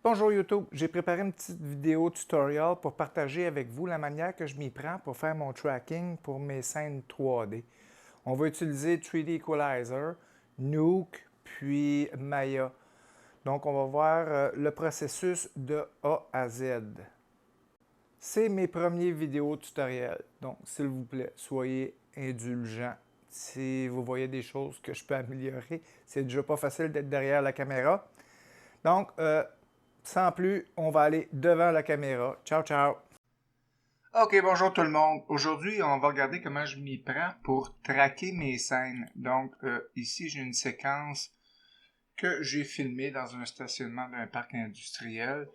Bonjour YouTube, j'ai préparé une petite vidéo tutoriel pour partager avec vous la manière que je m'y prends pour faire mon tracking pour mes scènes 3D. On va utiliser 3D Equalizer, Nuke, puis Maya. Donc on va voir le processus de A à Z. C'est mes premiers vidéos tutoriels, donc s'il vous plaît, soyez indulgents. Si vous voyez des choses que je peux améliorer, c'est déjà pas facile d'être derrière la caméra. Donc, sans plus, on va aller devant la caméra. Ciao, ciao! Ok, bonjour tout le monde. Aujourd'hui, on va regarder comment je m'y prends pour traquer mes scènes. Donc, ici, j'ai une séquence que j'ai filmée dans un stationnement d'un parc industriel.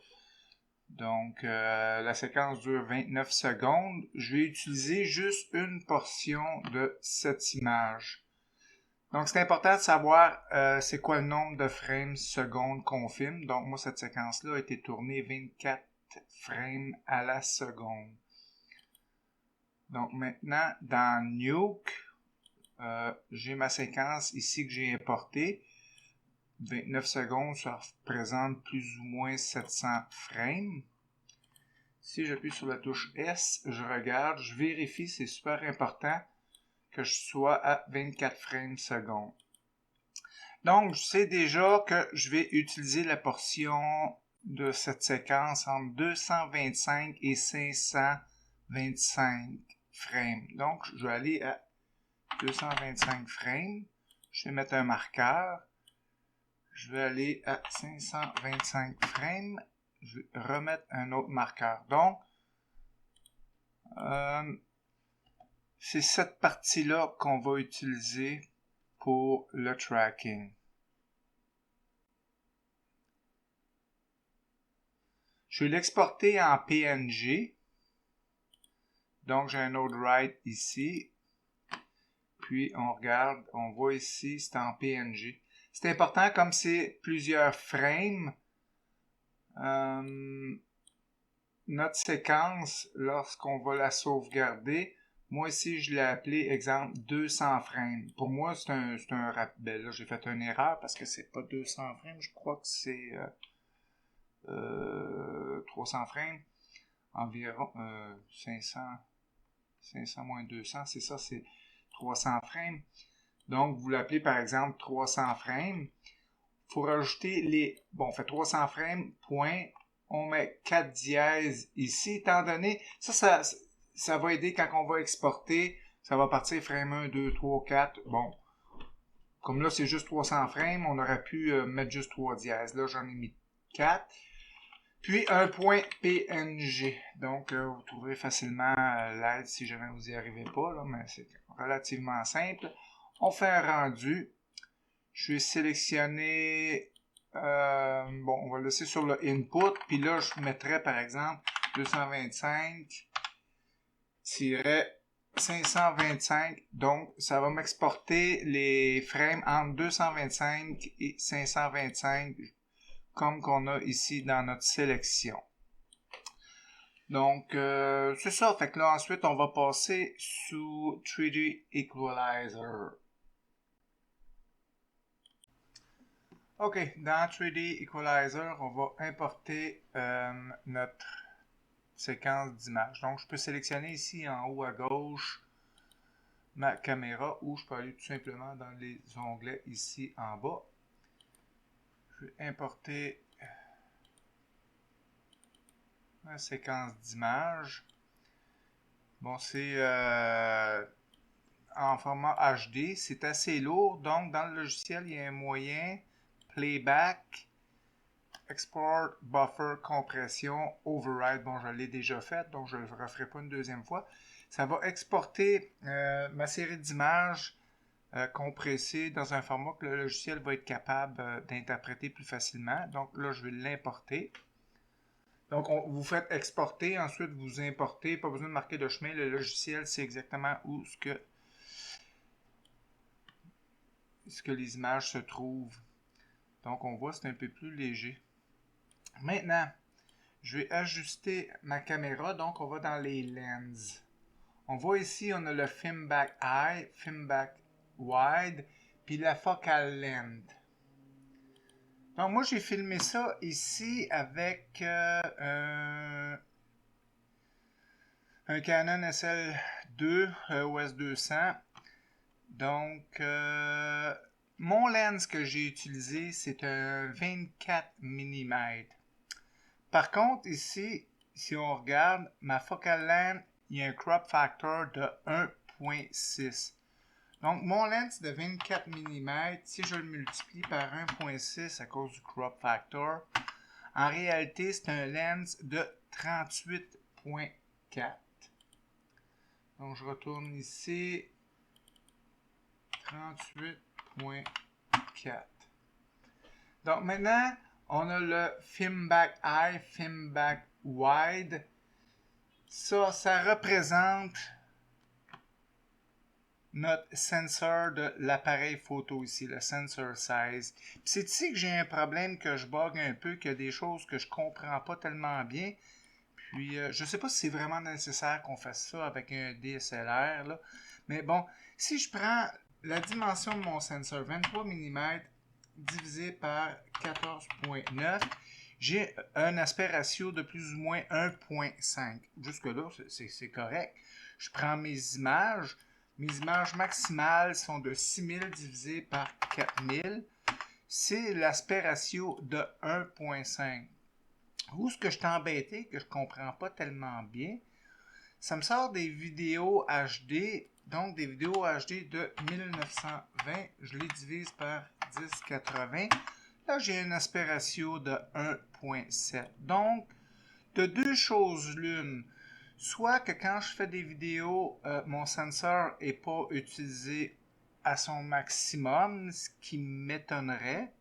Donc, la séquence dure 29 secondes. Je vais utiliser juste une portion de cette image. Donc, c'est important de savoir c'est quoi le nombre de frames secondes qu'on filme. Donc, moi, cette séquence-là a été tournée 24 frames à la seconde. Donc, maintenant, dans Nuke, j'ai ma séquence ici que j'ai importée. 29 secondes, ça représente plus ou moins 700 frames. Si j'appuie sur la touche S, je regarde, je vérifie, c'est super important que je sois à 24 frames secondes. Donc, je sais déjà que je vais utiliser la portion de cette séquence entre 225 et 525 frames. Donc, je vais aller à 225 frames. Je vais mettre un marqueur. Je vais aller à 525 frames. Je vais remettre un autre marqueur. Donc, c'est cette partie-là qu'on va utiliser pour le tracking. Je vais l'exporter en PNG. Donc, j'ai un autre write ici. Puis, on regarde, on voit ici, c'est en PNG. C'est important, comme c'est plusieurs frames, notre séquence, lorsqu'on va la sauvegarder, moi ici, je l'ai appelé, exemple, 200 frames. Pour moi, c'est un rappel. Là, j'ai fait une erreur parce que c'est pas 200 frames. Je crois que c'est 300 frames. Environ 500 moins 200, c'est ça, c'est 300 frames. Donc, vous l'appelez par exemple 300 frames. Il faut rajouter les... Bon, on fait 300 frames, point. On met 4 dièses ici, étant donné... Ça va aider quand on va exporter. Ça va partir frame 1, 2, 3, 4. Bon, comme là, c'est juste 300 frames, on aurait pu mettre juste 3 dièses. Là, j'en ai mis 4. Puis un point PNG. Donc, vous trouverez facilement l'aide si jamais vous n'y arrivez pas, là, mais c'est relativement simple. On fait un rendu. Je vais sélectionner, bon, on va le laisser sur le input, puis là, je mettrai par exemple 225-525, donc ça va m'exporter les frames entre 225 et 525, comme qu'on a ici dans notre sélection. Donc, c'est ça. Fait que là, ensuite, on va passer sous 3D Equalizer. OK, dans 3D Equalizer, on va importer notre séquence d'images. Donc, je peux sélectionner ici en haut à gauche ma caméra ou je peux aller tout simplement dans les onglets ici en bas. Je vais importer ma séquence d'images. Bon, c'est en format HD. C'est assez lourd. Donc, dans le logiciel, il y a un moyen playback, export, buffer, compression, override. Bon, je l'ai déjà fait, donc je ne le referai pas une deuxième fois. Ça va exporter ma série d'images compressées dans un format que le logiciel va être capable d'interpréter plus facilement. Donc là, je vais l'importer. Donc, vous faites exporter, ensuite vous importez, pas besoin de marquer de chemin, le logiciel sait exactement où ce que les images se trouvent. Donc, on voit c'est un peu plus léger. Maintenant, je vais ajuster ma caméra, donc on va dans les lenses. On voit ici, on a le film back high, film back wide, puis la focal length. Donc, moi, j'ai filmé ça ici avec un Canon SL2 OS200. Donc, mon lens que j'ai utilisé, c'est un 24 mm. Par contre, ici, si on regarde, ma focal length, il y a un crop factor de 1.6. Donc, mon lens de 24 mm, si je le multiplie par 1.6 à cause du crop factor, en réalité, c'est un lens de 38.4. Donc, je retourne ici. 38.4. Donc, maintenant, on a le film back high, film back wide. Ça représente notre sensor de l'appareil photo ici, le sensor size. C'est ici que j'ai un problème, que je bug un peu, qu'il y a des choses que je comprends pas tellement bien. Puis, je sais pas si c'est vraiment nécessaire qu'on fasse ça avec un DSLR, là. Mais bon, si je prends la dimension de mon sensor, 23 mm divisé par 14.9, j'ai un aspect ratio de plus ou moins 1.5. Jusque-là, c'est correct. Je prends mes images. Mes images maximales sont de 6000 divisé par 4000. C'est l'aspect ratio de 1.5. Où est-ce que je suis embêté, que je comprends pas tellement bien, ça me sort des vidéos HD, donc des vidéos HD de 1920, je les divise par 1080. Là, j'ai un aspect ratio de 1.7. Donc, de deux choses l'une, soit que quand je fais des vidéos, mon sensor n'est pas utilisé à son maximum, ce qui m'étonnerait,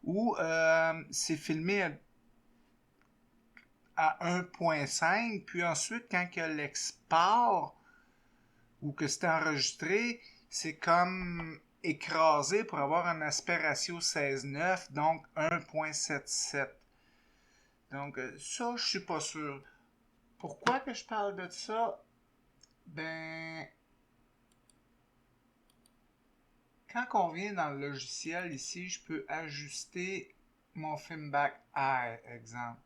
ou c'est filmé à 1.5, puis ensuite, quand il y a l'export ou que c'est enregistré, c'est comme écrasé pour avoir un aspect ratio 16:9, donc 1.77. Donc, ça, je suis pas sûr. Pourquoi que je parle de ça? Ben, quand on vient dans le logiciel ici, je peux ajuster mon film back high, exemple.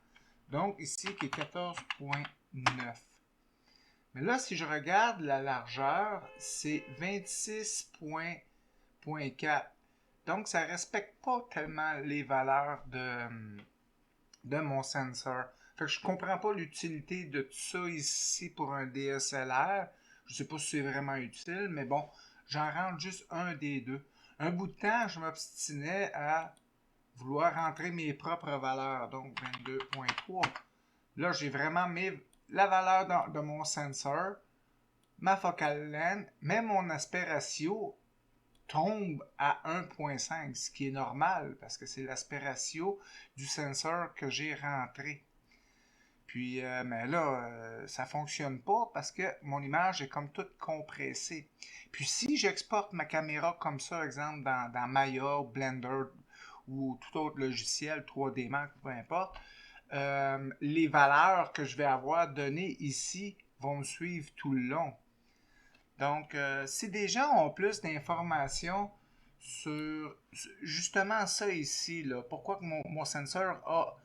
Donc, ici, qui est 14.9. Mais là, si je regarde la largeur, c'est 26.4. Donc, ça ne respecte pas tellement les valeurs de mon sensor. Fait que je ne comprends pas l'utilité de tout ça ici pour un DSLR. Je ne sais pas si c'est vraiment utile, mais bon, j'en rentre juste un des deux. Un bout de temps, je m'obstinais à vouloir rentrer mes propres valeurs, donc 22.3. Là, j'ai vraiment mis la valeur de mon sensor, ma focal length, mais mon aspect ratio tombe à 1.5, ce qui est normal parce que c'est l'aspect ratio du sensor que j'ai rentré. Puis, mais là, ça fonctionne pas parce que mon image est comme toute compressée. Puis, si j'exporte ma caméra comme ça, exemple dans Maya, Blender ou tout autre logiciel, 3D Max, peu importe, les valeurs que je vais avoir données ici vont me suivre tout le long. Donc, si des gens ont plus d'informations sur justement ça ici, là, pourquoi que mon sensor a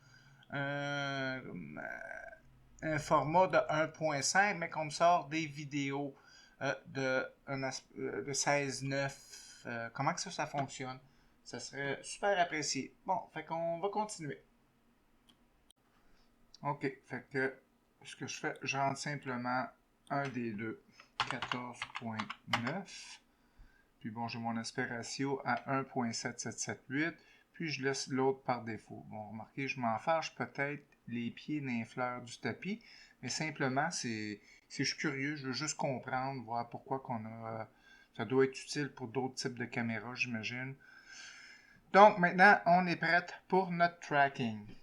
un format de 1.5, mais qu'on me sort des vidéos de 16:9, comment que ça fonctionne? Ça serait super apprécié. Bon, fait qu'on va continuer. OK, fait que ce que je fais, je rentre simplement un des deux, 14.9. Puis bon, j'ai mon aspect ratio à 1.7778. Puis je laisse l'autre par défaut. Bon, remarquez, je m'en fâche peut-être les pieds d'infleur du tapis, mais simplement, je suis curieux, je veux juste comprendre, voir pourquoi qu'on a. Ça doit être utile pour d'autres types de caméras, j'imagine. Donc maintenant, on est prêt pour notre tracking.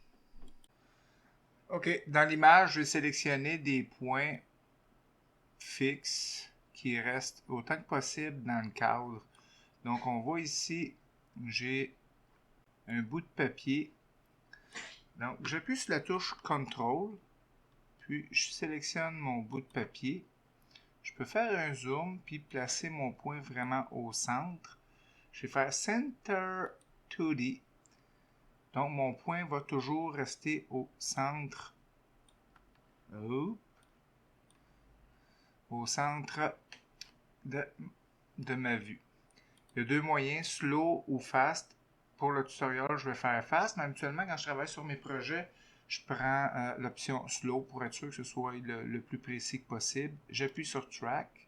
OK, dans l'image, je vais sélectionner des points fixes qui restent autant que possible dans le cadre. Donc, on voit ici, j'ai un bout de papier. Donc, j'appuie sur la touche CTRL, puis je sélectionne mon bout de papier. Je peux faire un zoom, puis placer mon point vraiment au centre. Je vais faire Center 2D. Donc, mon point va toujours rester au centre. Au centre de ma vue. Il y a deux moyens, slow ou fast. Pour le tutoriel, je vais faire fast, mais habituellement, quand je travaille sur mes projets, je prends l'option slow pour être sûr que ce soit le plus précis que possible. J'appuie sur track.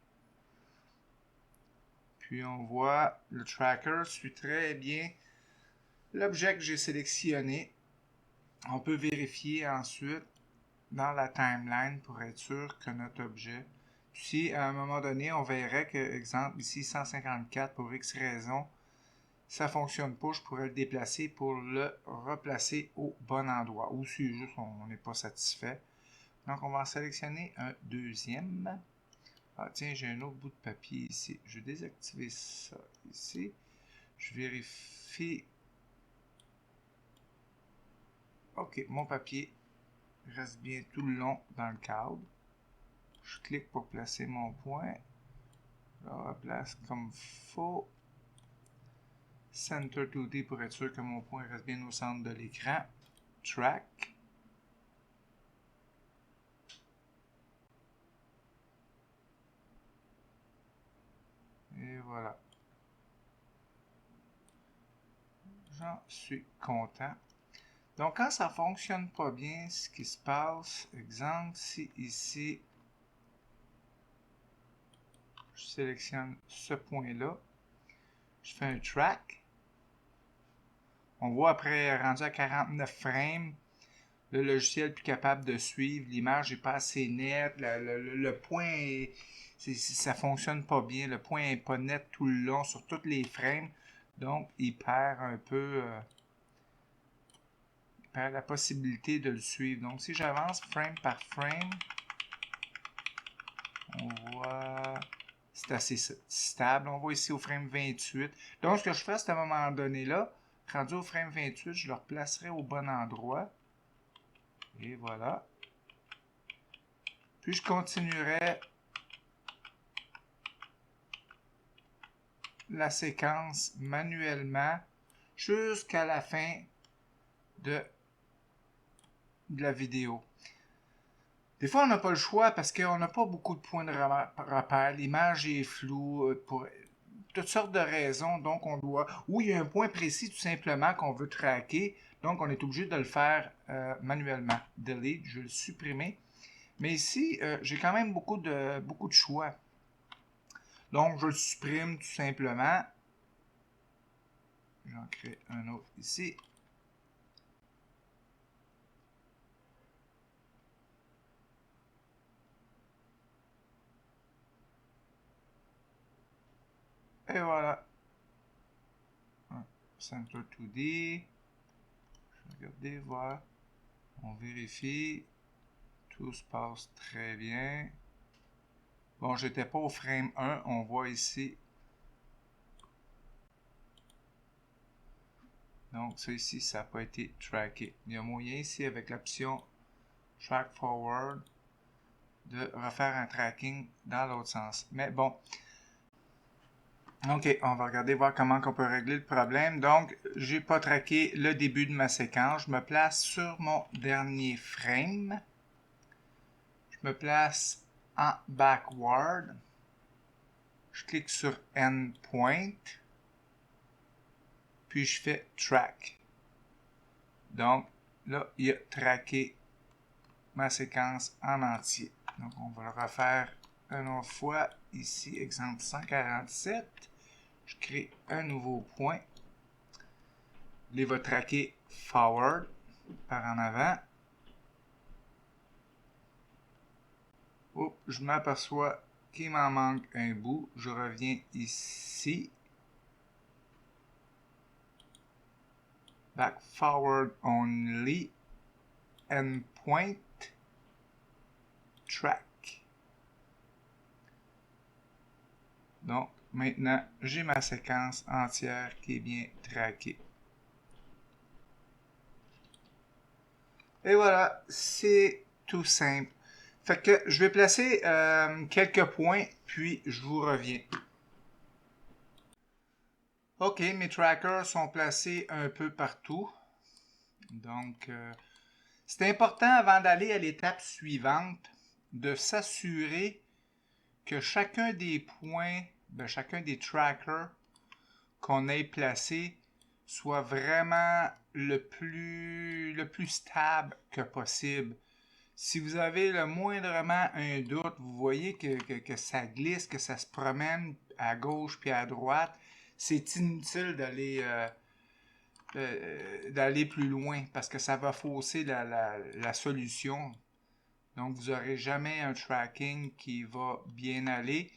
Puis on voit le tracker suit très bien l'objet que j'ai sélectionné. On peut vérifier ensuite dans la timeline pour être sûr que notre objet. Si à un moment donné, on verrait que, exemple, ici 154 pour X raison, ça ne fonctionne pas, je pourrais le déplacer pour le replacer au bon endroit. Ou si juste on n'est pas satisfait. Donc on va en sélectionner un deuxième. Ah tiens, j'ai un autre bout de papier ici. Je vais désactiver ça ici. Je vérifie. OK, mon papier reste bien tout le long dans le cadre. Je clique pour placer mon point. Je le replace comme faut. Center 2D pour être sûr que mon point reste bien au centre de l'écran. Track. Et voilà. J'en suis content. Donc, quand ça ne fonctionne pas bien, ce qui se passe, exemple, si ici, je sélectionne ce point-là, je fais un track. On voit après, rendu à 49 frames, le logiciel est plus capable de suivre. L'image n'est pas assez nette. Le point, ça ne fonctionne pas bien. Le point n'est pas net tout le long sur tous les frames. Donc, il perd un peu... il perd la possibilité de le suivre. Donc, si j'avance frame par frame, on voit... c'est assez stable. On voit ici au frame 28. Donc, ce que je fais à ce moment donné-là, rendu au frame 28, je le replacerai au bon endroit. Et voilà. Puis, je continuerai la séquence manuellement jusqu'à la fin de la vidéo. Des fois, on n'a pas le choix parce qu'on n'a pas beaucoup de points de repère. L'image est floue pour toutes sortes de raisons. Donc, on doit... Ou il y a un point précis tout simplement qu'on veut traquer. Donc, on est obligé de le faire manuellement. Delete, je vais le supprimer. Mais ici, j'ai quand même beaucoup de choix. Donc, je le supprime tout simplement. J'en crée un autre ici. Et voilà. Center 2D. Je vais regarder, voir. On vérifie. Tout se passe très bien. Bon, j'étais pas au frame 1. On voit ici. Donc, ça ici, ça n'a pas été tracké. Il y a moyen ici, avec l'option Track Forward, de refaire un tracking dans l'autre sens. Mais bon. OK, on va regarder, voir comment on peut régler le problème. Donc, j'ai pas traqué le début de ma séquence. Je me place sur mon dernier frame. Je me place en backward. Je clique sur Endpoint. Puis je fais Track. Donc, là, il a traqué ma séquence en entier. Donc, on va le refaire une autre fois. Ici, exemple 147. Je crée un nouveau point. Il va traquer forward, par en avant. Oups, je m'aperçois qu'il m'en manque un bout. Je reviens ici. Back forward only. Endpoint. Track. Donc, maintenant, j'ai ma séquence entière qui est bien traquée. Et voilà, c'est tout simple. Fait que je vais placer quelques points, puis je vous reviens. OK, mes trackers sont placés un peu partout. Donc, c'est important avant d'aller à l'étape suivante de s'assurer que chacun des points, chacun des trackers qu'on ait placés soit vraiment le plus stable que possible. Si vous avez le moindrement un doute, vous voyez que ça glisse, que ça se promène à gauche puis à droite, c'est inutile d'aller plus loin parce que ça va fausser la solution. Donc, vous n'aurez jamais un tracking qui va bien aller.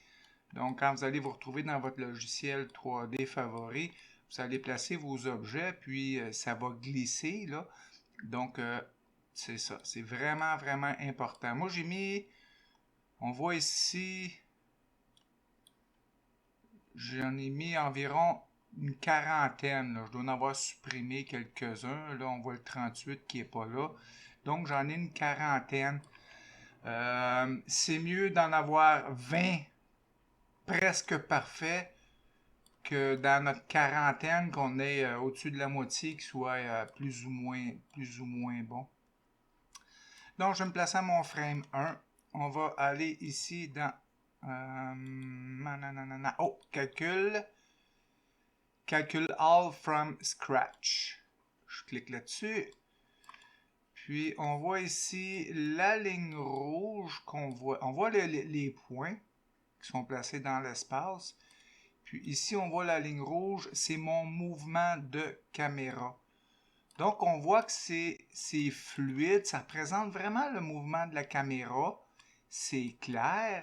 Donc, quand vous allez vous retrouver dans votre logiciel 3D favori, vous allez placer vos objets, puis ça va glisser, là. Donc, c'est ça. C'est vraiment, vraiment important. Moi, j'ai mis, on voit ici, j'en ai mis environ une quarantaine. Là. Je dois en avoir supprimé quelques-uns. Là, on voit le 38 qui n'est pas là. Donc, j'en ai une quarantaine. C'est mieux d'en avoir 20 presque parfaits que dans notre quarantaine qu'on ait au-dessus de la moitié qui soit plus ou moins bon. Donc, je vais me placer à mon frame 1. On va aller ici dans calcul all from scratch. Je clique là-dessus. Puis, on voit ici la ligne rouge qu'on voit. On voit les points qui sont placés dans l'espace. Puis ici, on voit la ligne rouge, c'est mon mouvement de caméra. Donc, on voit que c'est fluide, ça représente vraiment le mouvement de la caméra. C'est clair.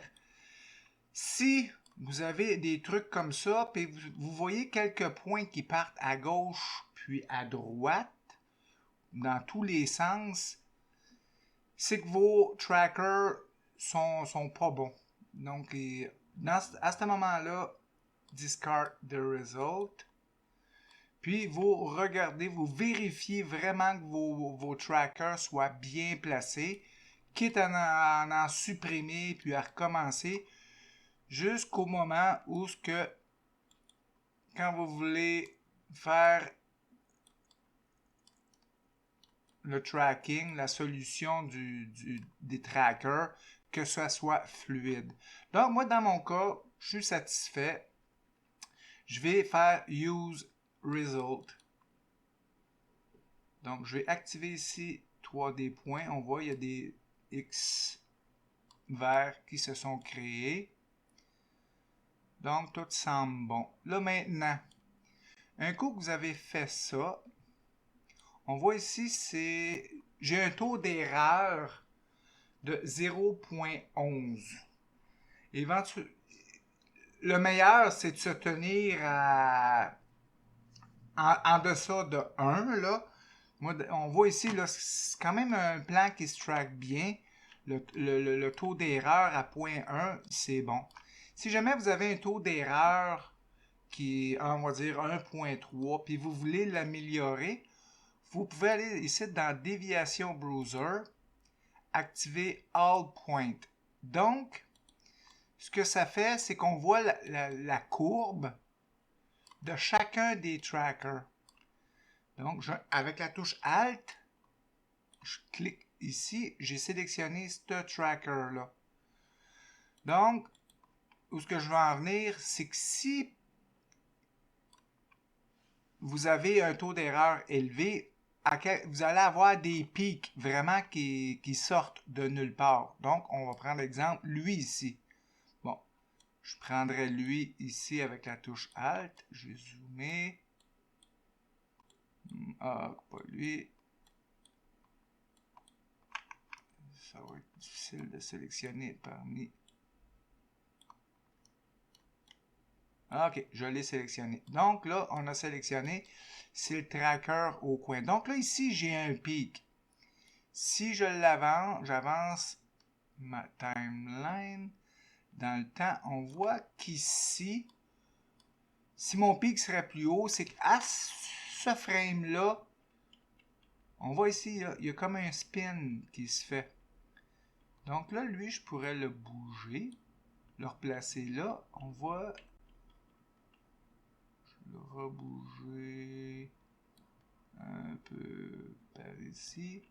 Si vous avez des trucs comme ça, puis vous voyez quelques points qui partent à gauche puis à droite, dans tous les sens, c'est que vos trackers sont pas bons. Donc, à ce moment-là, discard the result. Puis, vous regardez, vous vérifiez vraiment que vos trackers soient bien placés, quitte à en supprimer puis à recommencer jusqu'au moment où quand vous voulez faire le tracking, la solution des trackers, que ça soit fluide. Donc, moi, dans mon cas, je suis satisfait. Je vais faire Use Result. Donc, je vais activer ici 3D points. On voit, il y a des X verts qui se sont créés. Donc, tout semble bon. Là, maintenant, un coup que vous avez fait ça, on voit ici, j'ai un taux d'erreur de 0.11. Le meilleur, c'est de se tenir en deçà de 1, là. Moi, on voit ici, là, c'est quand même un plan qui se track bien. Le taux d'erreur à 0.1, c'est bon. Si jamais vous avez un taux d'erreur qui est, on va dire, 1.3, puis vous voulez l'améliorer, vous pouvez aller ici dans Déviation Browser, activer All Point. Donc, ce que ça fait, c'est qu'on voit la courbe de chacun des trackers. Donc, avec la touche Alt, je clique ici, j'ai sélectionné ce tracker-là. Donc, où ce que je veux en venir, c'est que si vous avez un taux d'erreur élevé, vous allez avoir des pics vraiment qui sortent de nulle part. Donc, on va prendre l'exemple, lui ici. Bon, je prendrai lui ici avec la touche Alt. Je vais zoomer. Ah, pas lui. Ça va être difficile de sélectionner parmi. Ah, ok, je l'ai sélectionné. Donc là, on a sélectionné, c'est le tracker au coin. Donc là, ici, j'ai un pic. Si je l'avance, j'avance ma timeline dans le temps, on voit qu'ici, si mon pic serait plus haut, c'est qu'à ce frame-là, on voit ici, là, il y a comme un spin qui se fait. Donc là, lui, je pourrais le bouger, le replacer là. On voit, je vais le rebouger un peu par ici.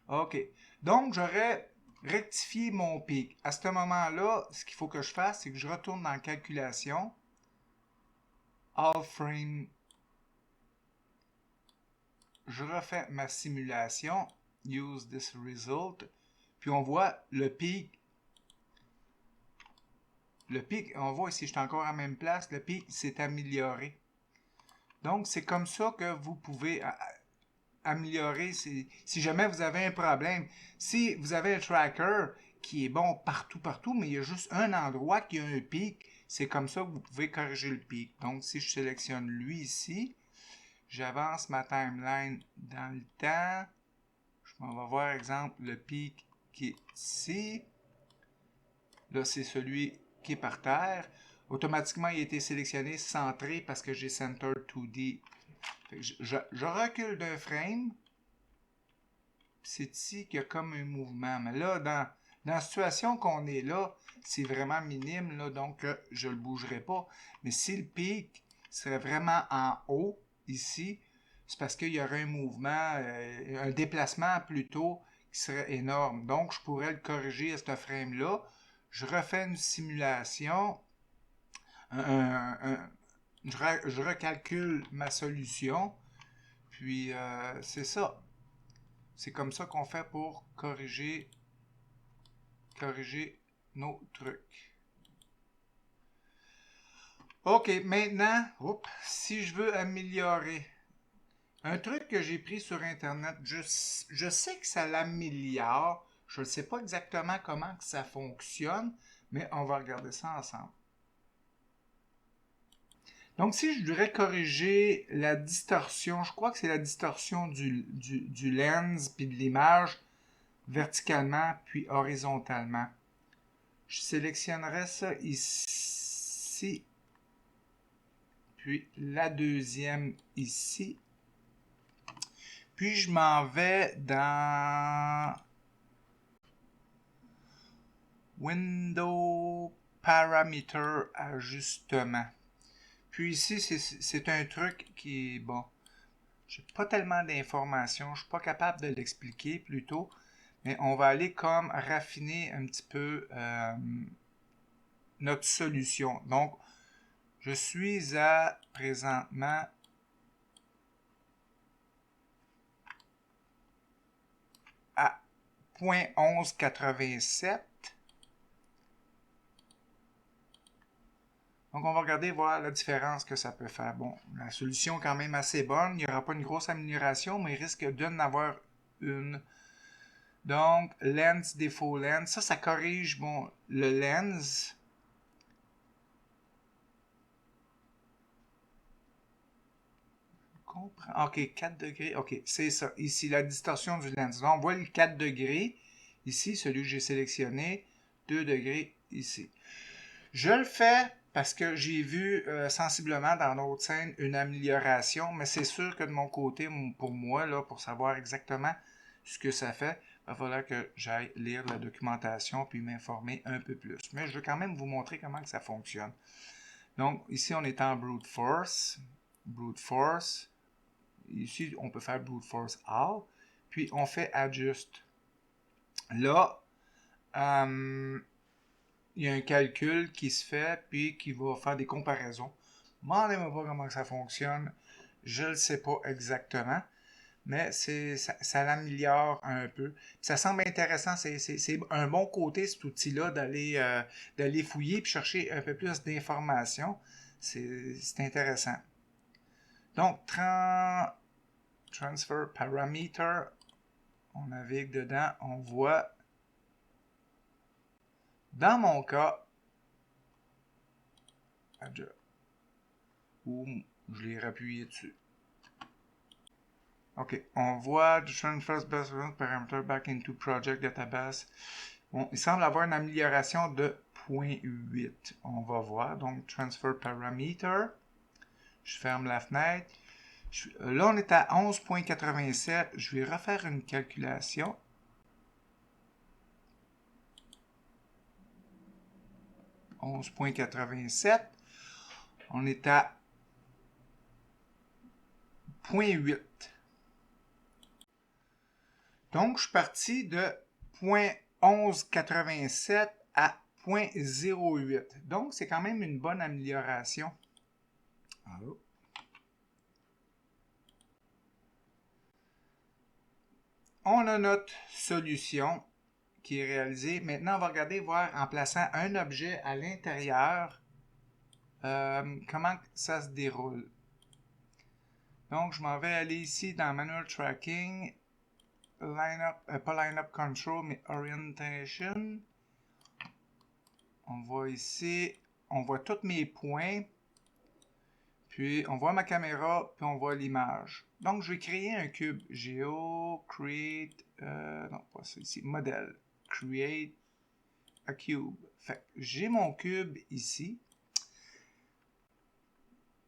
OK. Donc, j'aurais rectifié mon pic. À ce moment-là, ce qu'il faut que je fasse, c'est que je retourne dans Calculation. All Frame. Je refais ma simulation. Use this result. Puis on voit le pic. Le pic, on voit ici, je suis encore à la même place. Le pic s'est amélioré. Donc, c'est comme ça que vous pouvez améliorer si jamais vous avez un problème. Si vous avez un tracker qui est bon partout, mais il y a juste un endroit qui a un pic, c'est comme ça que vous pouvez corriger le pic. Donc, si je sélectionne lui ici, j'avance ma timeline dans le temps. On va voir, exemple, le pic qui est ici. Là, c'est celui qui est par terre. Automatiquement, il a été sélectionné centré parce que j'ai Center 2D. Je recule d'un frame. C'est ici qu'il y a comme un mouvement. Mais là, dans la situation qu'on est là, c'est vraiment minime, là, donc je ne le bougerai pas. Mais si le pic serait vraiment en haut, ici, c'est parce qu'il y aurait un mouvement, un déplacement plutôt, qui serait énorme. Donc, je pourrais le corriger à ce frame-là. Je refais une simulation. Je recalcule ma solution. Puis, c'est ça. C'est comme ça qu'on fait pour corriger nos trucs. OK, maintenant, si je veux améliorer un truc que j'ai pris sur Internet, je sais que ça l'améliore. Je ne sais pas exactement comment que ça fonctionne, mais on va regarder ça ensemble. Donc, si je voudrais corriger la distorsion, je crois que c'est la distorsion du lens puis de l'image verticalement puis horizontalement. Je sélectionnerai ça ici, puis la deuxième ici. Puis je m'en vais dans Window Parameter Ajustement. Puis ici, c'est un truc qui est bon. J'ai pas tellement d'informations, je suis pas capable de l'expliquer plutôt, mais on va aller comme raffiner un petit peu notre solution. Donc, je suis à présentement à 0.1187. Donc, on va regarder, voir la différence que ça peut faire. Bon, la solution est quand même assez bonne. Il n'y aura pas une grosse amélioration, mais il risque d'en avoir une. Donc, lens, défaut lens. Ça corrige, bon, le lens. OK, 4 degrés. OK, c'est ça. Ici, la distorsion du lens. Donc, on voit le 4 degrés. Ici, celui que j'ai sélectionné. 2 degrés ici. Je le fais parce que j'ai vu sensiblement dans d'autres scènes une amélioration, mais c'est sûr que de mon côté, pour moi, là, pour savoir exactement ce que ça fait, il va falloir que j'aille lire la documentation puis m'informer un peu plus. Mais je veux quand même vous montrer comment que ça fonctionne. Donc, ici, on est en Brute Force. Brute Force. Ici, on peut faire Brute Force All. Puis, on fait Adjust. Là, il y a un calcul qui se fait, puis qui va faire des comparaisons. Demandez-moi pas comment ça fonctionne. Je ne le sais pas exactement, mais ça l'améliore un peu. Puis ça semble intéressant. C'est un bon côté, cet outil-là, d'aller fouiller et chercher un peu plus d'informations. C'est intéressant. Donc, Transfer Parameter, on navigue dedans, on voit, dans mon cas, où je l'ai rappuyé dessus. OK, on voit Transfer Best Parameter back into Project Database. Bon, il semble avoir une amélioration de 0.8. On va voir. Donc, Transfer Parameter. Je ferme la fenêtre. Là, on est à 11.87. Je vais refaire une calculation. « 11.87. « 11.87. » On est à 0.8. 0.8. 0.8. Donc, je suis parti de 0.1187 à 0.08. Donc, c'est quand même une bonne amélioration. Alors, on a notre solution qui est réalisée. Maintenant, on va regarder, voir en plaçant un objet à l'intérieur, comment ça se déroule. Donc, je m'en vais aller ici dans Manual Tracking, pas Lineup Control, mais Orientation. On va ici, on voit tous mes points, puis on voit ma caméra, puis on voit l'image. Donc, je vais créer un cube. Geo, Create, non, pas ça ici, Model, Create a Cube. Fait que j'ai mon cube ici.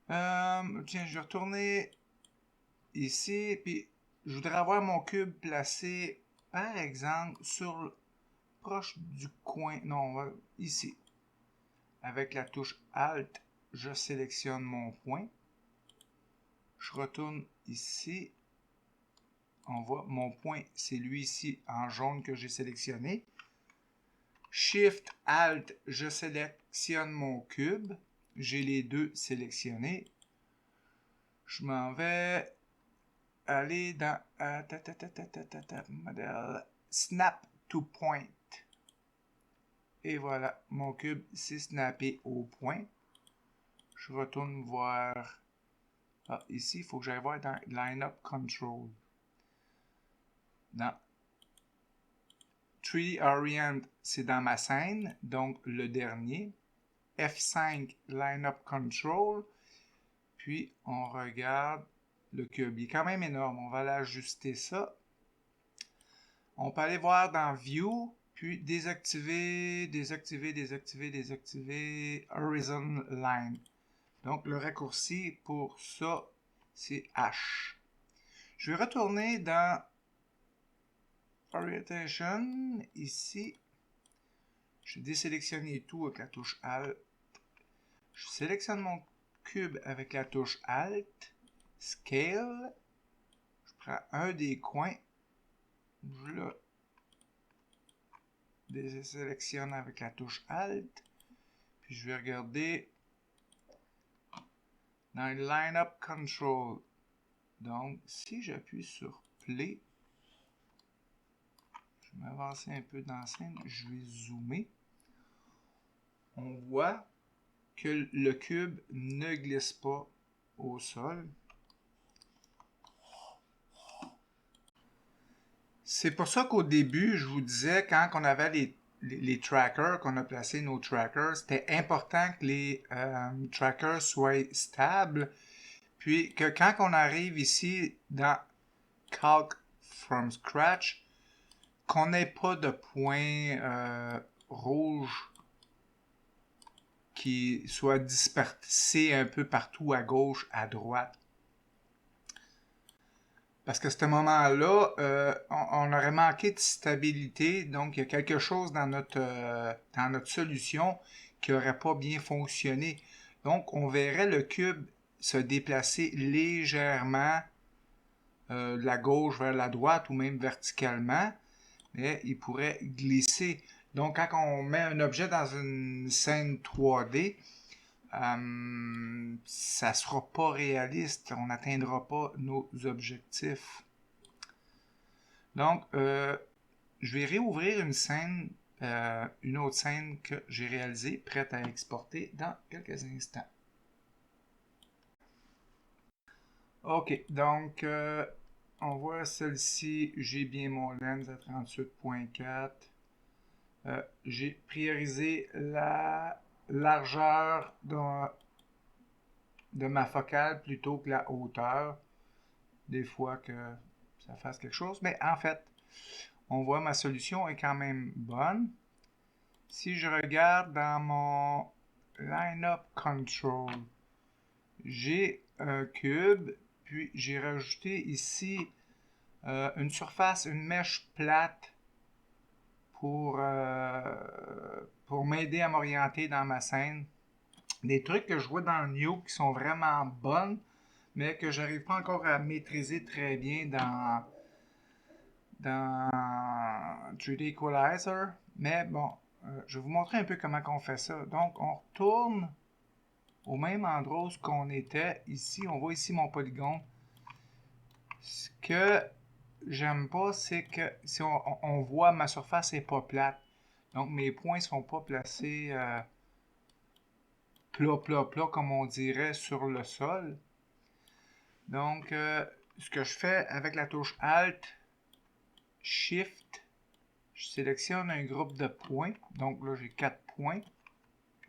Tiens, je vais retourner ici, puis je voudrais avoir mon cube placé, par exemple, proche du coin. Non, ici. Avec la touche Alt, je sélectionne mon point. Je retourne ici. On voit mon point, c'est lui ici en jaune que j'ai sélectionné. Shift Alt, je sélectionne mon cube. J'ai les deux sélectionnés. Je m'en vais aller dans modèle Snap to Point. Et voilà, mon cube s'est snappé au point. Je retourne voir. Ah, ici, il faut que j'aille voir dans Lineup Control. Dans 3D Orient, c'est dans ma scène, donc le dernier. F5, Lineup Control. Puis, on regarde le cube. Il est quand même énorme. On va l'ajuster ça. On peut aller voir dans View, puis désactiver Horizon Line. Donc, le raccourci pour ça, c'est H. Je vais retourner dans Orientation, ici. Je désélectionne tout avec la touche Alt. Je sélectionne mon cube avec la touche Alt. Scale. Je prends un des coins. Je le désélectionne avec la touche Alt. Puis je vais regarder dans le Lineup Control. Donc, si j'appuie sur Play, je vais m'avancer un peu dans la scène, je vais zoomer. On voit que le cube ne glisse pas au sol. C'est pour ça qu'au début, je vous disais, quand on avait les trackers, qu'on a placé nos trackers, c'était important que les trackers soient stables. Puis que quand on arrive ici dans Calc from Scratch, qu'on n'ait pas de points rouges qui soient dispersés un peu partout à gauche, à droite. Parce qu'à ce moment-là, on aurait manqué de stabilité. Donc, il y a quelque chose dans notre solution qui n'aurait pas bien fonctionné. Donc, on verrait le cube se déplacer légèrement de la gauche vers la droite ou même verticalement, mais il pourrait glisser. Donc, quand on met un objet dans une scène 3D, ça ne sera pas réaliste. On n'atteindra pas nos objectifs. Donc, je vais réouvrir une scène, une autre scène que j'ai réalisée, prête à exporter dans quelques instants. OK, donc, on voit celle-ci, j'ai bien mon lens à 38.4. J'ai priorisé la largeur de ma focale plutôt que la hauteur. Des fois que ça fasse quelque chose. Mais en fait, on voit ma solution est quand même bonne. Si je regarde dans mon Lineup Control, j'ai un cube, puis j'ai rajouté ici une surface, une mèche plate pour m'aider à m'orienter dans ma scène. Des trucs que je vois dans le New qui sont vraiment bonnes, mais que j'arrive pas encore à maîtriser très bien dans 3D Equalizer, mais bon, je vais vous montrer un peu comment on fait ça. Donc, on retourne au même endroit où on était. Ici, on voit ici mon polygone. Ce que j'aime pas, c'est que si on voit ma surface n'est pas plate. Donc, mes points ne sont pas placés plat, comme on dirait, sur le sol. Donc, ce que je fais avec la touche Alt, Shift, je sélectionne un groupe de points. Donc là, j'ai 4 points.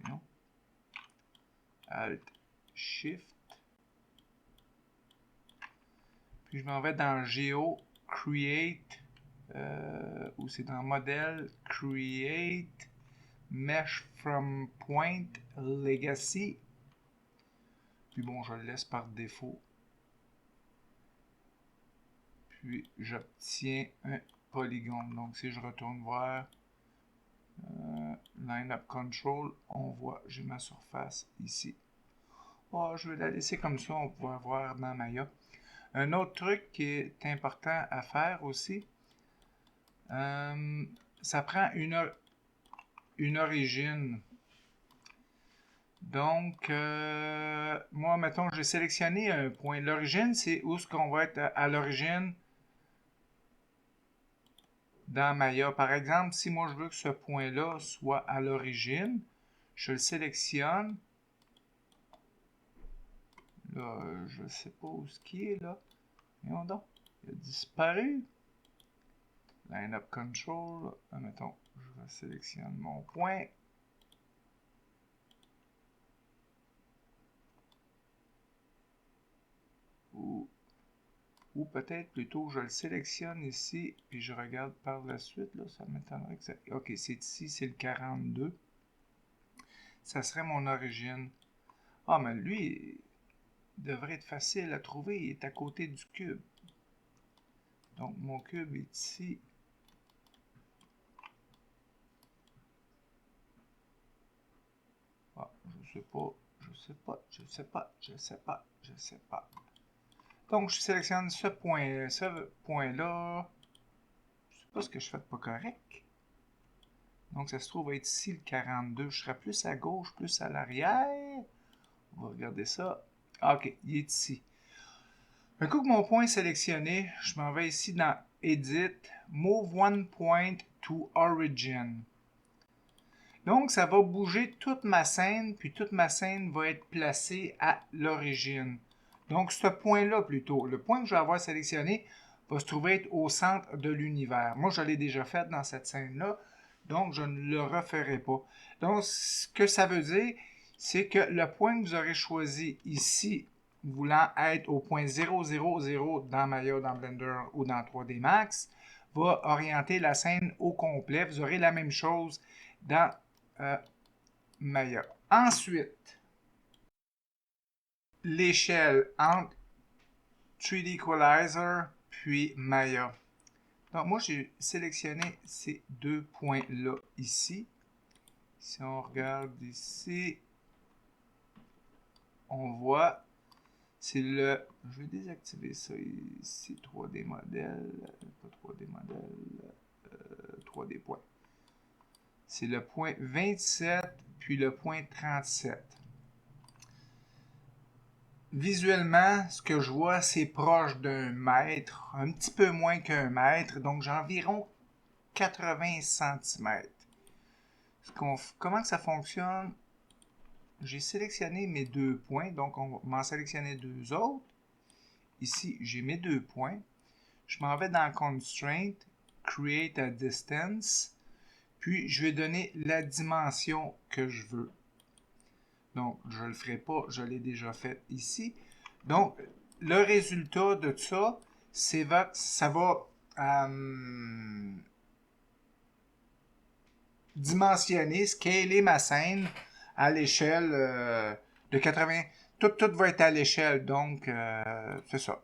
Non. Alt, Shift. Puis je m'en vais dans Geo, Create, ou c'est dans Modèle, Create, Mesh from Point, Legacy. Puis bon, je le laisse par défaut. Puis j'obtiens un polygone. Donc si je retourne voir Line Up Control, on voit, j'ai ma surface ici. Oh, je vais la laisser comme ça, on va voir dans Maya. Un autre truc qui est important à faire aussi, ça prend une origine. Donc, moi, mettons, j'ai sélectionné un point. L'origine, c'est où est-ce qu'on va être à l'origine dans Maya. Par exemple, si moi je veux que ce point-là soit à l'origine, je le sélectionne. Là, je ne sais pas où ce qui est là. Voyons donc, il a disparu. Line Up Control. Mettons, je sélectionne mon point. Ou peut-être plutôt je le sélectionne ici et je regarde par la suite. Là, ça m'étonnerait que ça... Ok, c'est ici, c'est le 42. Ça serait mon origine. Ah, mais lui, il devrait être facile à trouver. Il est à côté du cube. Donc, mon cube est ici. Ah, je sais pas, je sais pas, je sais pas, je sais pas, je sais pas. Donc, je sélectionne ce point-là. Je sais pas ce que je fais de pas correct. Donc, ça se trouve être ici le 42. Je serais plus à gauche, plus à l'arrière. On va regarder ça. OK, il est ici. Un coup que mon point est sélectionné, je m'en vais ici dans Edit, Move One Point to Origin. Donc, ça va bouger toute ma scène, puis toute ma scène va être placée à l'origine. Donc, ce point-là plutôt, le point que je vais avoir sélectionné, va se trouver être au centre de l'univers. Moi, je l'ai déjà fait dans cette scène-là, donc je ne le referai pas. Donc, ce que ça veut dire, c'est que le point que vous aurez choisi ici, voulant être au point 000 dans Maya, dans Blender ou dans 3D Max, va orienter la scène au complet. Vous aurez la même chose dans Maya. Ensuite, l'échelle entre 3D Equalizer puis Maya. Donc, moi, j'ai sélectionné ces deux points-là ici. Si on regarde ici, on voit, c'est le... Je vais désactiver ça ici, 3D modèle, pas 3D modèle, 3D point. C'est le point 27, puis le point 37. Visuellement, ce que je vois, c'est proche d'un mètre, un petit peu moins qu'un mètre, donc j'ai environ 80 cm. Comment que ça fonctionne? J'ai sélectionné mes deux points, donc on va m'en sélectionner deux autres. Ici, j'ai mes deux points. Je m'en vais dans Constraint, Create a Distance, puis je vais donner la dimension que je veux. Donc, je ne le ferai pas, je l'ai déjà fait ici. Donc, le résultat de ça, ça va dimensionner, scaler ma scène à l'échelle de 80. Tout va être à l'échelle, donc c'est ça.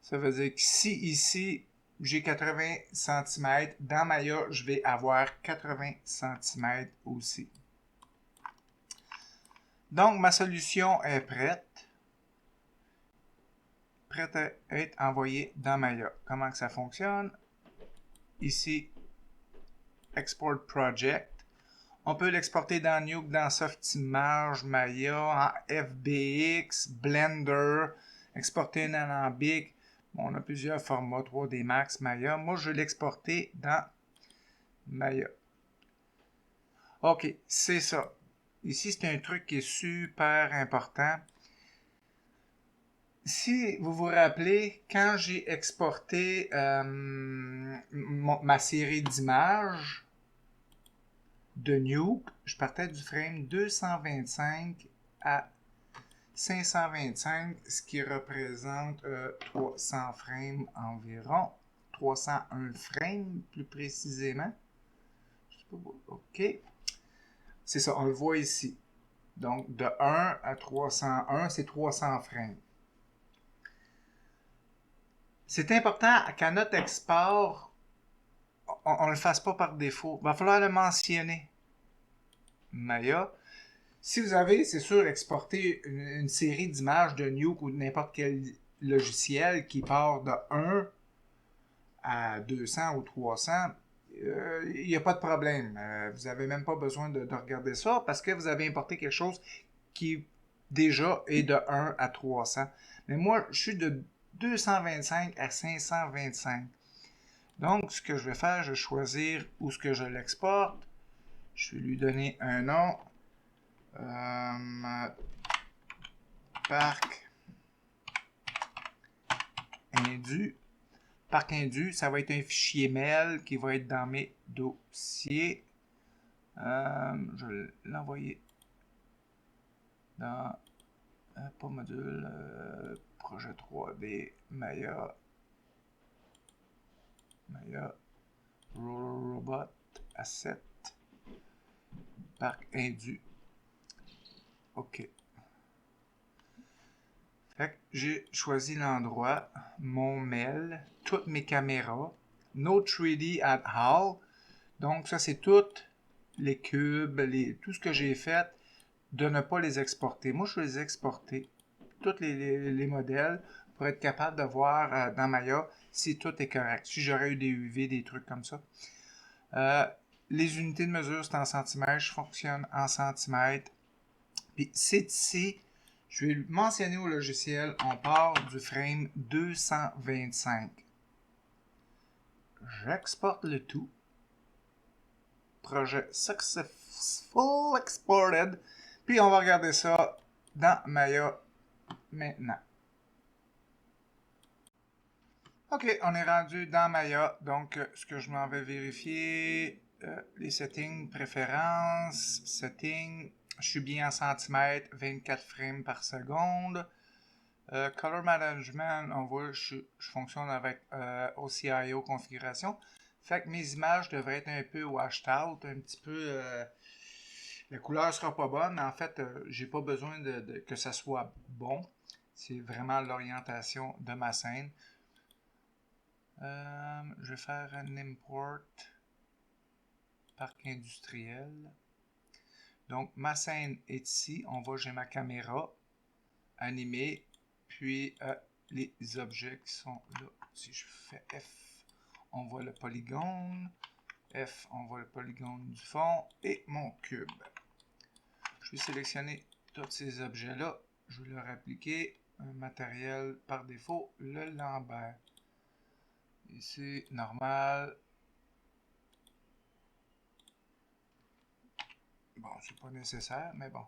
Ça veut dire que si ici, j'ai 80 cm, dans Maya, je vais avoir 80 cm aussi. Donc, ma solution est prête. prête à être envoyée dans Maya. Comment que ça fonctionne? Ici, Export Project. On peut l'exporter dans Nuke, dans Softimage, Maya, en FBX, Blender, exporter en alambic. Bon, on a plusieurs formats, 3D Max, Maya. Moi, je vais l'exporter dans Maya. OK, c'est ça. Ici, c'est un truc qui est super important. Si vous vous rappelez, quand j'ai exporté ma série d'images de Nuke, je partais du frame 225 à 525, ce qui représente 300 frames environ. 301 frames, plus précisément. OK. C'est ça, on le voit ici. Donc, de 1 à 301, c'est 300 frames. C'est important qu'à notre export, on ne le fasse pas par défaut. Il va falloir le mentionner. Maya. Si vous avez, c'est sûr, exporté une série d'images de Nuke ou de n'importe quel logiciel qui part de 1 à 200 ou 300, il n'y a pas de problème. Vous n'avez même pas besoin de regarder ça parce que vous avez importé quelque chose qui déjà est de 1 à 300. Mais moi, je suis de 225 à 525. Donc, ce que je vais faire, je vais choisir où ce que je l'exporte. Je vais lui donner un nom. Parc Indu. Parc Indu, ça va être un fichier mail qui va être dans mes dossiers. Je vais l'envoyer dans pas module, projet 3D, Maya Robot Asset, Parc Indu. OK. Fait que j'ai choisi l'endroit, mon mail, toutes mes caméras, No 3D at all. Donc ça c'est toutes les cubes, tout ce que j'ai fait, de ne pas les exporter. Moi je vais les exporter, tous les modèles, pour être capable de voir dans Maya si tout est correct. Si j'aurais eu des UV, des trucs comme ça. Les unités de mesure, c'est en centimètres. Je fonctionne en centimètres. Puis c'est ici, je vais mentionner au logiciel, on part du frame 225. J'exporte le tout. Projet Successful Exported. Puis on va regarder ça dans Maya maintenant. OK, on est rendu dans Maya. Donc, ce que je m'en vais vérifier, les settings, préférences, settings. Je suis bien en centimètres, 24 frames par seconde. Color Management, on voit, je fonctionne avec OCIO configuration. Fait que mes images devraient être un peu washed out, un petit peu... la couleur ne sera pas bonne. En fait, j'ai pas besoin que ça soit bon. C'est vraiment l'orientation de ma scène. Je vais faire un import parc industriel. Donc, ma scène est ici. On voit, j'ai ma caméra animée. Puis, les objets qui sont là. Si je fais F, on voit le polygone. F, on voit le polygone du fond. Et mon cube. Je vais sélectionner tous ces objets-là. Je vais leur appliquer un matériel par défaut, le Lambert. Ici, normal. Bon, c'est pas nécessaire, mais bon.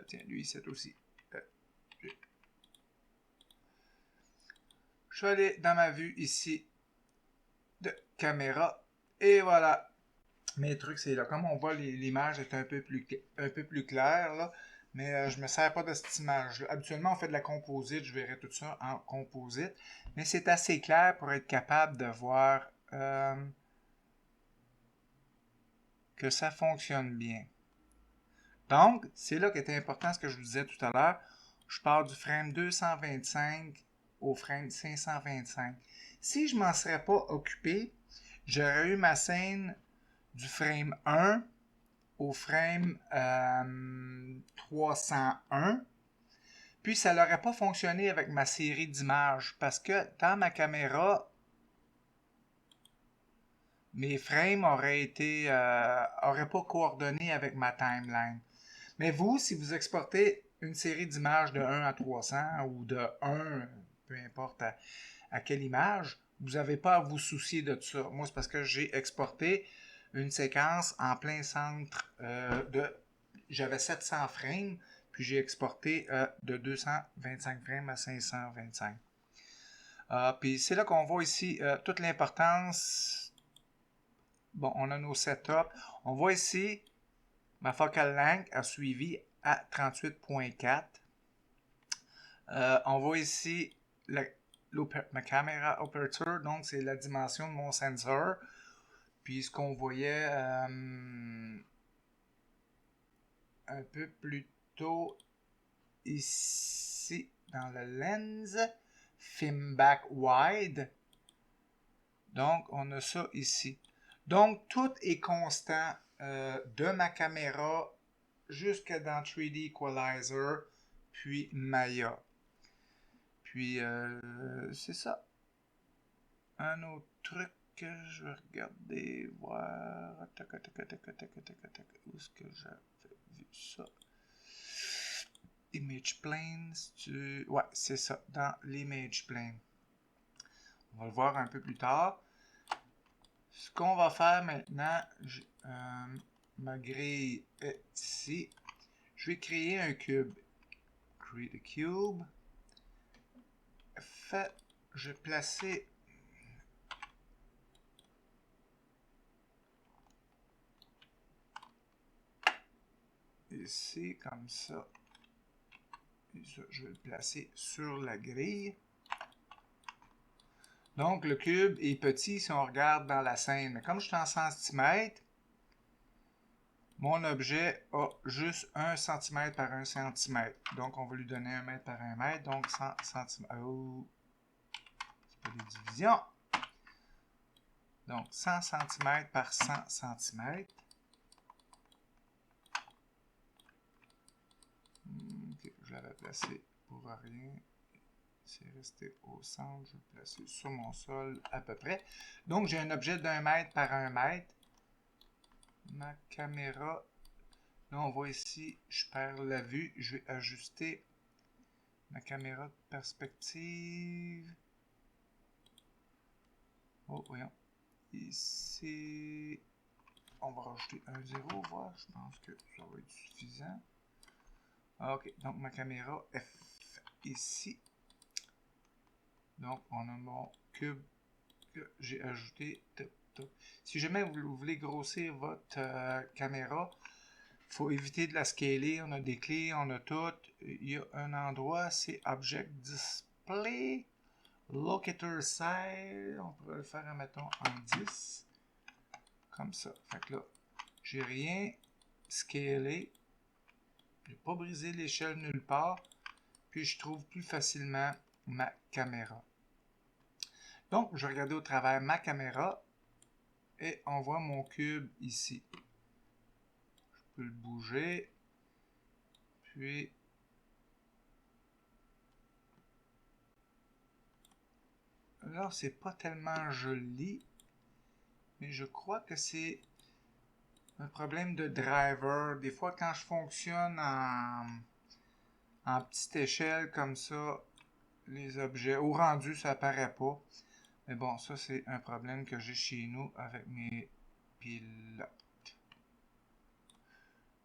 Tiens, lui, c'est aussi. Je vais aller dans ma vue ici de caméra. Et voilà. Mes trucs, c'est là. Comme on voit, l'image est un peu plus claire, là. Mais je ne me sers pas de cette image. Habituellement, on fait de la composite. Je verrai tout ça en composite. Mais c'est assez clair pour être capable de voir que ça fonctionne bien. Donc, c'est là qu'était important ce que je vous disais tout à l'heure. Je pars du frame 225 au frame 525. Si je ne m'en serais pas occupé, j'aurais eu ma scène du frame 1 au frame 301. Puis ça n'aurait pas fonctionné avec ma série d'images parce que dans ma caméra, mes frames auraient pas coordonné avec ma timeline. Mais vous, si vous exportez une série d'images de 1 à 300 ou de 1, peu importe à quelle image, vous n'avez pas à vous soucier de ça. Moi, c'est parce que j'ai exporté une séquence en plein centre J'avais 700 frames, puis j'ai exporté de 225 frames à 525. Puis c'est là qu'on voit ici toute l'importance. Bon, on a nos setups. On voit ici ma focal length a suivi à 38.4. On voit ici ma caméra aperture, donc c'est la dimension de mon sensor. Puis ce qu'on voyait un peu plus tôt ici dans le lens, film back wide. Donc on a ça ici. Donc tout est constant de ma caméra jusque dans 3D Equalizer, puis Maya. Puis, c'est ça. Un autre truc que je vais regarder, voir. Où est-ce que j'avais vu ça? Image plane. Ouais, c'est ça, dans l'image plane. On va le voir un peu plus tard. Ce qu'on va faire maintenant, ma grille est ici. Je vais créer un cube. Create a cube. Je vais placer ici comme ça. Et ça, je vais le placer sur la grille. Donc le cube est petit si on regarde dans la scène. Mais comme je suis en centimètres, mon objet a juste 1 cm par 1 cm. Donc on va lui donner 1 mètre par 1 mètre. Donc 100 cm. Oh, c'est pas des divisions. Donc 100 cm par 100 cm. Okay, je l'avais placé pour rien. C'est resté au centre. Je vais le placer sur mon sol à peu près. Donc j'ai un objet d'1 mètre par 1 mètre. Ma caméra. Là on voit ici, je perds la vue. Je vais ajuster ma caméra de perspective. Oh, voyons. Ici, on va rajouter un 0, voir. Je pense que ça va être suffisant. Ok, donc ma caméra est ici. Donc, on a mon cube que j'ai ajouté. Si jamais vous voulez grossir votre caméra, il faut éviter de la scaler. On a des clés, on a tout. Il y a un endroit, c'est Object Display. Locator Size, on pourrait le faire, mettons, en 10. Comme ça. Fait que là, j'ai rien scalé. J'ai pas brisé l'échelle nulle part. Puis je trouve plus facilement ma caméra. Donc, je vais regarder au travers ma caméra. Et on voit mon cube ici. Je peux le bouger. Puis... là, c'est pas tellement joli. Mais je crois que c'est un problème de driver. Des fois, quand je fonctionne en petite échelle comme ça, les objets, au rendu, ça apparaît pas. Mais bon, ça, c'est un problème que j'ai chez nous avec mes pilotes.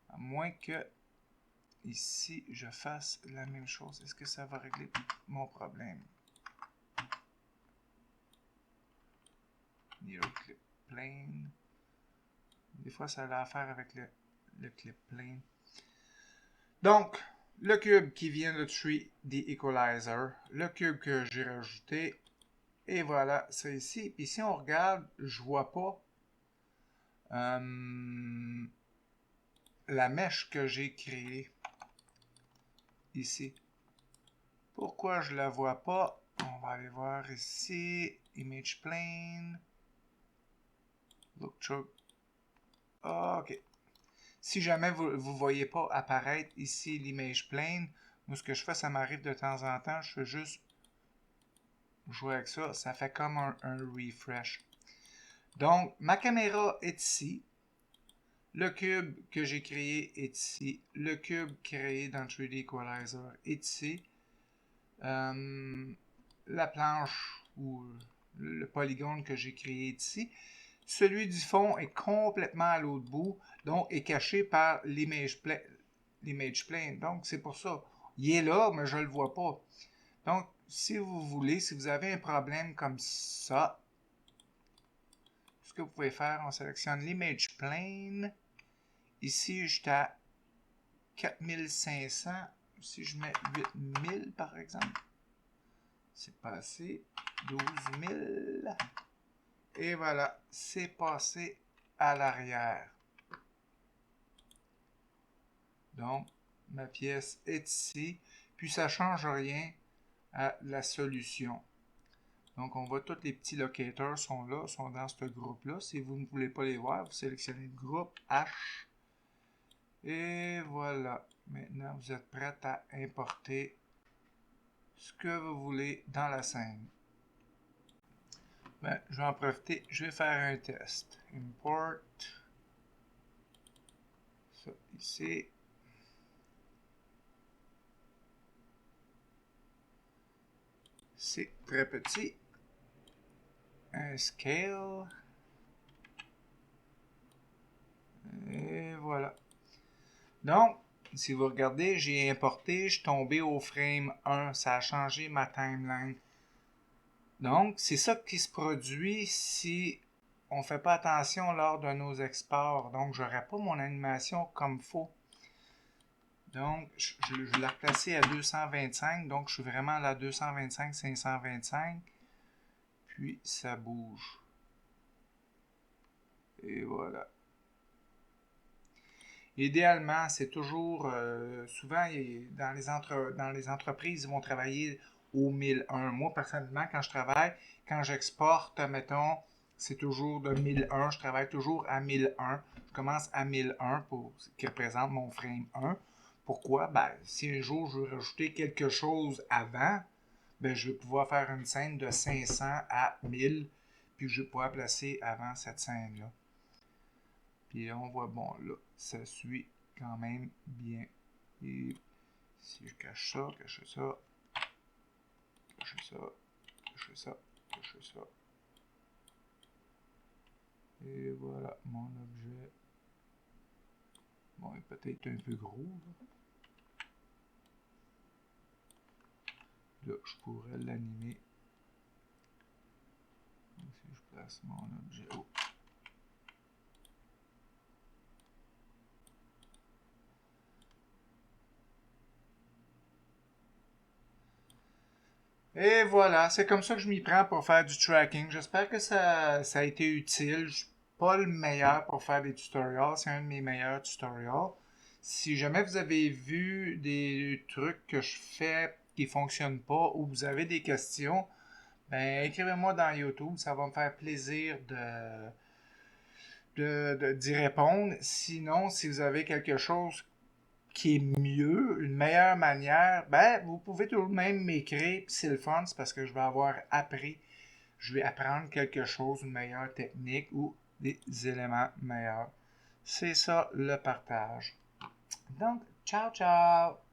À moins que ici, je fasse la même chose. Est-ce que ça va régler mon problème? Near clip plane. Des fois, ça a affaire avec le clip plane. Donc, le cube qui vient de 3D Equalizer, le cube que j'ai rajouté, et voilà, c'est ici. Puis si on regarde, je vois pas la mèche que j'ai créée ici. Pourquoi je la vois pas? On va aller voir ici, Image Plane, Look Through. Ok. Si jamais vous ne voyez pas apparaître ici l'image plane, Moi, ce que je fais, ça m'arrive de temps en temps, je fais juste jouer avec ça. Ça fait comme un refresh. Donc, ma caméra est ici. Le cube que j'ai créé est ici. Le cube créé dans 3D Equalizer est ici. La planche ou le polygone que j'ai créé est ici. Celui du fond est complètement à l'autre bout, donc est caché par l'image plane. Donc, c'est pour ça. Il est là, mais je ne le vois pas. Donc, si vous voulez, si vous avez un problème comme ça, ce que vous pouvez faire, on sélectionne l'image plane. Ici, j'étais à 4500. Si je mets 8000 par exemple, c'est passé 12 000. Et voilà, c'est passé à l'arrière. Donc, ma pièce est ici. Puis ça ne change rien à la solution. Donc, on voit tous les petits locators sont là, sont dans ce groupe-là. Si vous ne voulez pas les voir, vous sélectionnez le groupe H. Et voilà. Maintenant, vous êtes prêts à importer ce que vous voulez dans la scène. Ben, je vais en profiter. Je vais faire un test. Import. Ça ici. C'est très petit. Un scale. Et voilà. Donc, si vous regardez, j'ai importé, je suis tombé au frame 1. Ça a changé ma timeline. Donc, c'est ça qui se produit si on ne fait pas attention lors de nos exports. Donc, je n'aurai pas mon animation comme il faut. Donc, je vais la replacer à 225. Donc, je suis vraiment à la 225, 525. Puis, ça bouge. Et voilà. Idéalement, c'est toujours, souvent, dans les entreprises, ils vont travailler au 1001. Moi, personnellement, quand je travaille, quand j'exporte, mettons, c'est toujours de 1001. Je travaille toujours à 1001. Je commence à 1001 qui représente mon frame 1. Pourquoi? Ben, si un jour je veux rajouter quelque chose avant, ben, je vais pouvoir faire une scène de 500 à 1000, puis je vais pouvoir placer avant cette scène-là. Puis là, on voit, bon, là, ça suit quand même bien. Et si je cache ça, cache ça, cache ça, cache ça, cache ça. Et voilà, mon objet. Bon, il est peut-être un peu gros, là. Là, je pourrais l'animer. Si je place mon objet. Oh. Et voilà, c'est comme ça que je m'y prends pour faire du tracking. J'espère que ça a été utile. Je suis pas le meilleur pour faire des tutorials. C'est un de mes meilleurs tutorials. Si jamais vous avez vu des trucs que je fais qui fonctionnent pas ou vous avez des questions, ben écrivez-moi dans YouTube. Ça va me faire plaisir d'y répondre. Sinon, si vous avez quelque chose qui est mieux, une meilleure manière, ben, vous pouvez tout de même m'écrire, puis c'est le fun, c'est parce que je vais avoir appris, je vais apprendre quelque chose, une meilleure technique ou des éléments meilleurs. C'est ça le partage. Donc, ciao, ciao!